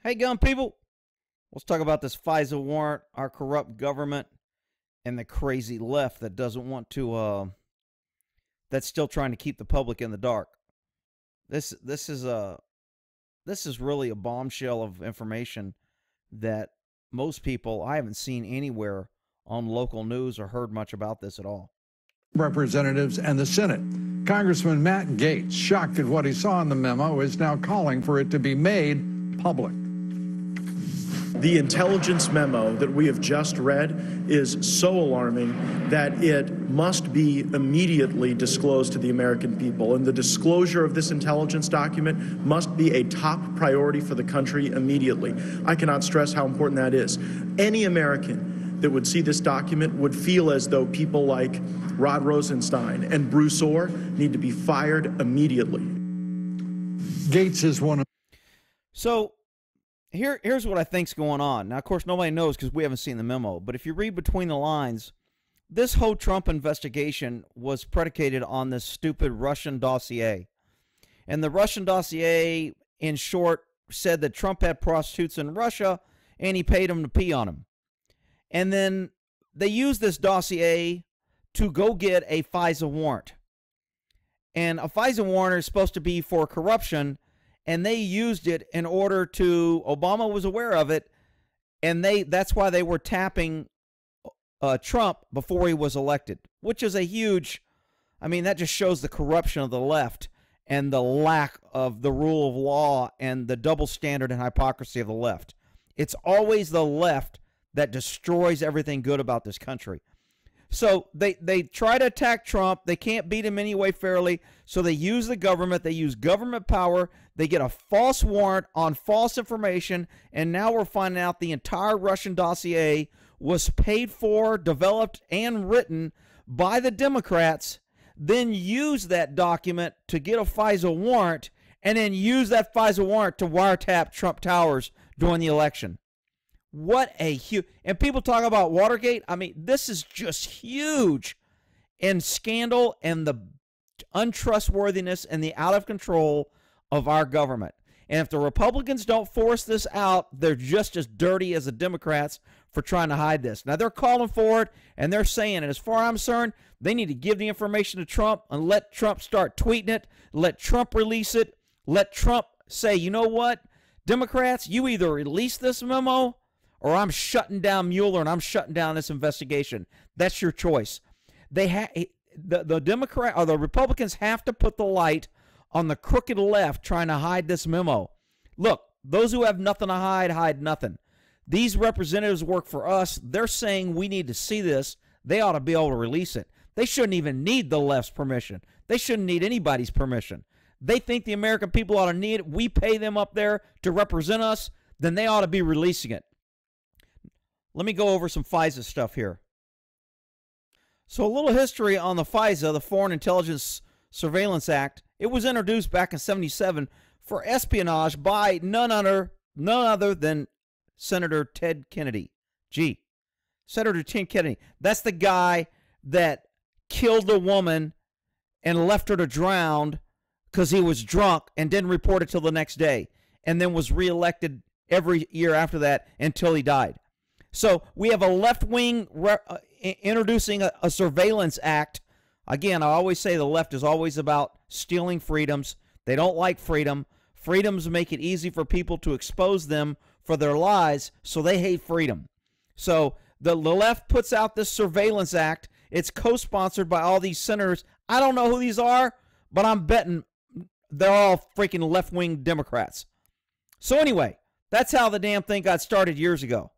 Hey, gun people. Let's talk about this FISA warrant, our corrupt government, and the crazy left that doesn't want to, that's still trying to keep the public in the dark. This is really a bombshell of information that most people, I haven't seen anywhere on local news or heard much about this at all. Representatives and the Senate. Congressman Matt Gaetz, shocked at what he saw in the memo, is now calling for it to be made public. The intelligence memo that we have just read is so alarming that it must be immediately disclosed to the American people. And the disclosure of this intelligence document must be a top priority for the country immediately. I cannot stress how important that is. Any American that would see this document would feel as though people like Rod Rosenstein and Bruce Orr need to be fired immediately. Gaetz is one of... So here's what I think's going on. Now, of course, nobody knows because we haven't seen the memo. But if you read between the lines, this whole Trump investigation was predicated on this stupid Russian dossier. And the Russian dossier, in short, said that Trump had prostitutes in Russia and he paid them to pee on them. And then they used this dossier to go get a FISA warrant. And a FISA warrant is supposed to be for corruption, and they used it in order to, Obama was aware of it, and that's why they were tapping Trump before he was elected, which is a huge, I mean, that just shows the corruption of the left and the lack of the rule of law and the double standard and hypocrisy of the left. It's always the left that destroys everything good about this country. So they try to attack Trump. They can't beat him anyway fairly. So they use the government. They use government power. They get a false warrant on false information. And now we're finding out the entire Russian dossier was paid for, developed, and written by the Democrats, then use that document to get a FISA warrant, and then use that FISA warrant to wiretap Trump Towers during the election. What a huge... And people talk about Watergate. I mean, this is just huge in scandal and the untrustworthiness and the out of control of our government. And if the Republicans don't force this out, they're just as dirty as the Democrats for trying to hide this. Now, they're calling for it, and they're saying, and as far as I'm concerned, they need to give the information to Trump and let Trump start tweeting it, let Trump release it, let Trump say, you know what, Democrats, you either release this memo or I'm shutting down Mueller and I'm shutting down this investigation. That's your choice. The Democrat or the Republicans have to put the light on the crooked left trying to hide this memo. Look, those who have nothing to hide, hide nothing. These representatives work for us. They're saying we need to see this. They ought to be able to release it. They shouldn't even need the left's permission. They shouldn't need anybody's permission. They think the American people ought to need it. We pay them up there to represent us. Then they ought to be releasing it. Let me go over some FISA stuff here. So a little history on the FISA, the Foreign Intelligence Surveillance Act. It was introduced back in '77 for espionage by none other than Senator Ted Kennedy. Senator Ted Kennedy. That's the guy that killed a woman and left her to drown because he was drunk and didn't report it till the next day, and then was reelected every year after that until he died. So we have a left wing introducing a surveillance act. Again, I always say the left is always about stealing freedoms. They don't like freedom. Freedoms make it easy for people to expose them for their lies, so they hate freedom. So the left puts out this surveillance act. It's co-sponsored by all these senators. I don't know who these are, but I'm betting they're all freaking left-wing Democrats. So anyway, that's how the damn thing got started years ago.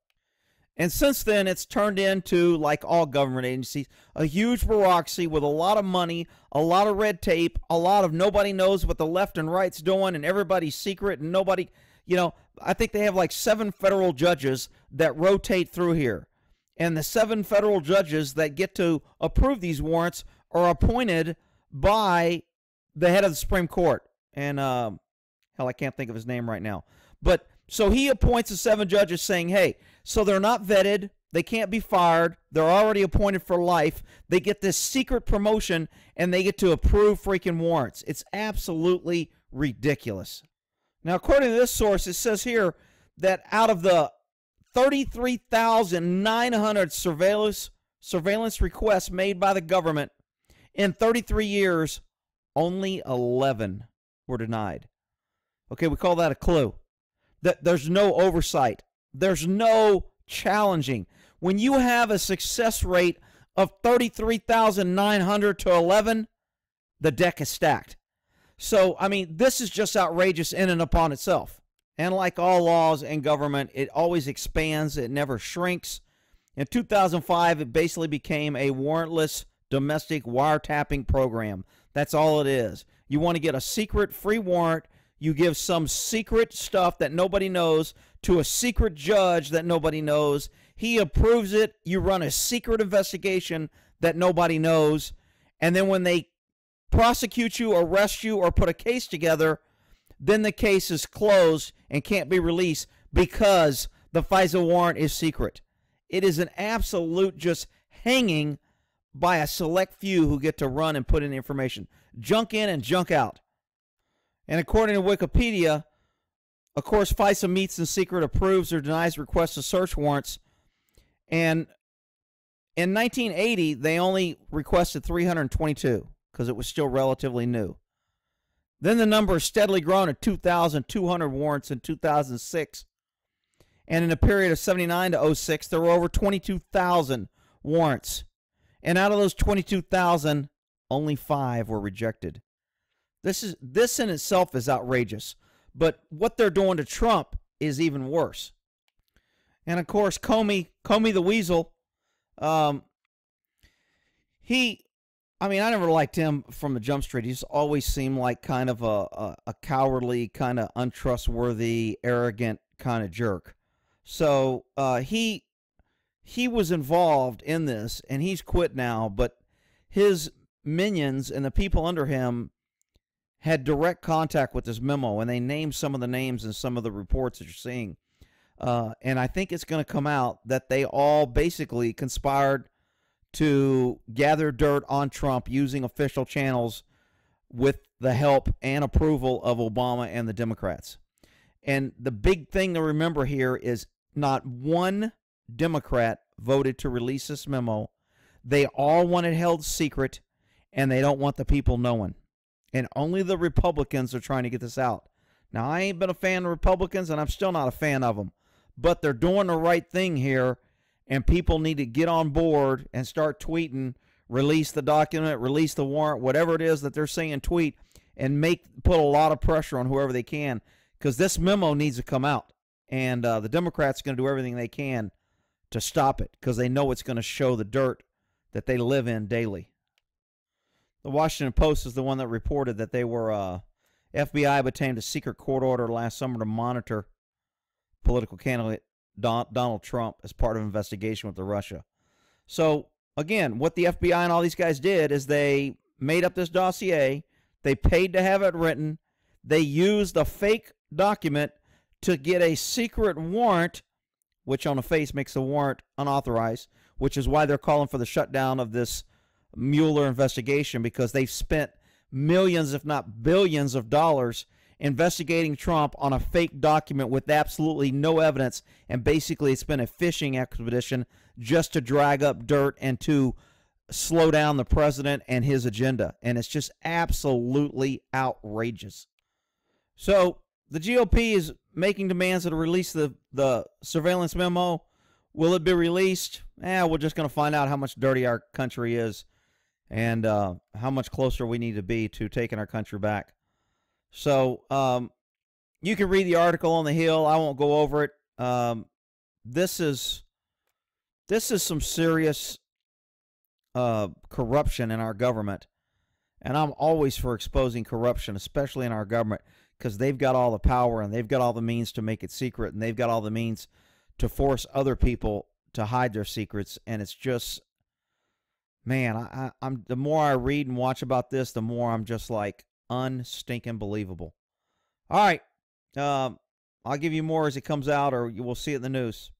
And since then, it's turned into, like all government agencies, a huge bureaucracy with a lot of money, a lot of red tape, a lot of nobody knows what the left and right's doing, and everybody's secret, and nobody, you know, I think they have like 7 federal judges that rotate through here. And the 7 federal judges that get to approve these warrants are appointed by the head of the Supreme Court. And, hell, I can't think of his name right now. But so he appoints the 7 judges saying, hey, so they're not vetted, they can't be fired, they're already appointed for life, they get this secret promotion, and they get to approve freaking warrants. It's absolutely ridiculous. Now, according to this source, it says here that out of the 33,900 surveillance requests made by the government in 33 years, only 11 were denied. Okay, we call that a clue. There's no oversight. There's no challenging. When you have a success rate of 33,900 to 11, the deck is stacked. So, I mean, this is just outrageous in and upon itself. And like all laws in government, it always expands. It never shrinks. In 2005, it basically became a warrantless domestic wiretapping program. That's all it is. You want to get a secret free warrant. You give some secret stuff that nobody knows to a secret judge that nobody knows. He approves it. You run a secret investigation that nobody knows. And then when they prosecute you, arrest you, or put a case together, then the case is closed and can't be released because the FISA warrant is secret. It is an absolute just hanging by a select few who get to run and put in information. Junk in and junk out. And according to Wikipedia, of course, FISA meets in secret, approves or denies requests of search warrants. And in 1980, they only requested 322 because it was still relatively new. Then the number has steadily grown to 2,200 warrants in 2006. And in a period of 79 to 06, there were over 22,000 warrants. And out of those 22,000, only 5 were rejected. This in itself is outrageous. But what they're doing to Trump is even worse. And of course, Comey the Weasel, I never liked him from the jump street. He's always seemed like kind of a cowardly, kind of untrustworthy, arrogant kind of jerk. So he was involved in this, and he's quit now, but his minions and the people under him had direct contact with this memo, and they named some of the names in some of the reports that you're seeing. And I think it's going to come out that they all basically conspired to gather dirt on Trump using official channels with the help and approval of Obama and the Democrats. And the big thing to remember here is not one Democrat voted to release this memo. They all want it held secret, and they don't want the people knowing. And only the Republicans are trying to get this out. Now, I ain't been a fan of Republicans, and I'm still not a fan of them. But they're doing the right thing here, and people need to get on board and start tweeting, release the document, release the warrant, whatever it is that they're saying, tweet, and put a lot of pressure on whoever they can, because this memo needs to come out. And the Democrats are going to do everything they can to stop it, because they know it's going to show the dirt that they live in daily. The Washington Post is the one that reported that they were FBI obtained a secret court order last summer to monitor political candidate Donald Trump as part of an investigation with Russia. So, again, what the FBI and all these guys did is they made up this dossier. They paid to have it written. They used a fake document to get a secret warrant, which on the face makes the warrant unauthorized, which is why they're calling for the shutdown of this Mueller investigation, because they've spent millions, if not billions of dollars investigating Trump on a fake document with absolutely no evidence, and basically it's been a fishing expedition just to drag up dirt and to slow down the president and his agenda, and it's just absolutely outrageous. So the GOP is making demands to release the surveillance memo. Will it be released? We're just going to find out how much dirty our country is and how much closer we need to be to taking our country back. So you can read the article on the Hill. I won't go over it. This is some serious corruption in our government, and I'm always for exposing corruption, especially in our government, because they've got all the power and they've got all the means to make it secret, and they've got all the means to force other people to hide their secrets. And it's just, man, I'm the more I read and watch about this, the more I'm just like, unstinking believable. All right. I'll give you more as it comes out, or you will see it in the news.